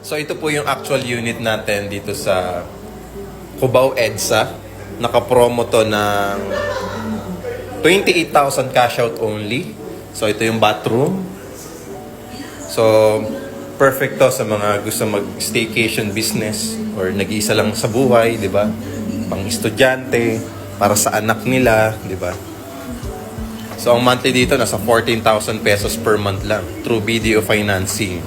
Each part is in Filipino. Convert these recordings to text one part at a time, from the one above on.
So ito po yung actual unit natin dito sa Cubao EDSA. Naka-promo to ng 28,000 cash out only. So ito yung bathroom. So perfect to sa mga gusto mag-staycation business or nag-iisa lang sa buhay, di ba? Pang estudyante, para sa anak nila, di ba? So ang monthly dito nasa 14,000 pesos per month lang through BDO financing.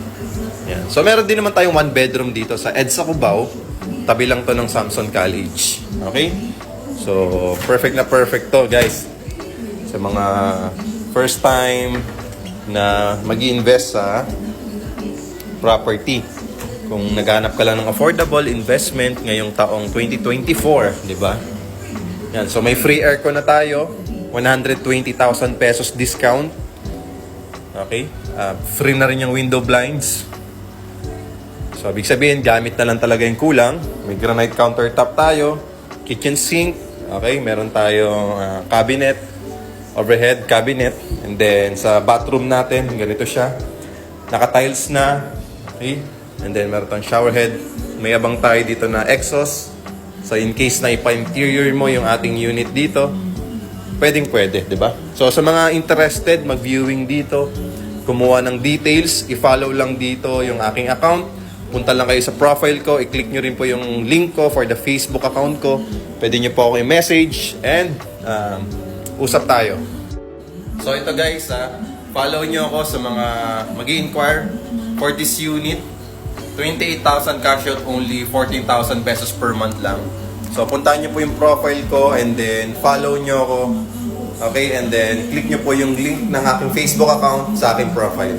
Yan. So meron din naman tayong one bedroom dito sa EDSA Cubao. Tabi lang to ng Samson College. Okay? So perfect na perfect to, guys. Sa mga first time na mag-i-invest sa property. Kung naghanap ka lang ng affordable investment ngayong taong 2024, di ba? Yan. So may free aircon na tayo. 120,000 pesos discount. Okay? Free na rin yung window blinds. So, ibig sabihin, gamit na lang talaga yung kulang. May granite countertop tayo. Kitchen sink. Okay? Meron tayong cabinet. Overhead cabinet. And then, sa bathroom natin, ganito siya. Naka-tiles na. Okay? And then, meron tayong shower head. May abang tayo dito na exhaust. So, in case na ipa-interior mo yung ating unit dito, pwedeng-pwede, di ba? So, sa mga interested, mag-viewing dito, kumuha ng details, i-follow lang dito yung aking account. Punta lang kayo sa profile ko, i-click nyo rin po yung link ko for the Facebook account ko. Pwede nyo po ako i-message and usap tayo. So ito guys, follow nyo ako sa mga mag-i-inquire for this unit. 28,000 cash out only, 14,000 pesos per month lang. So puntahan nyo po yung profile ko and then follow nyo ako. Okay, and then click nyo po yung link ng aking Facebook account sa aking profile.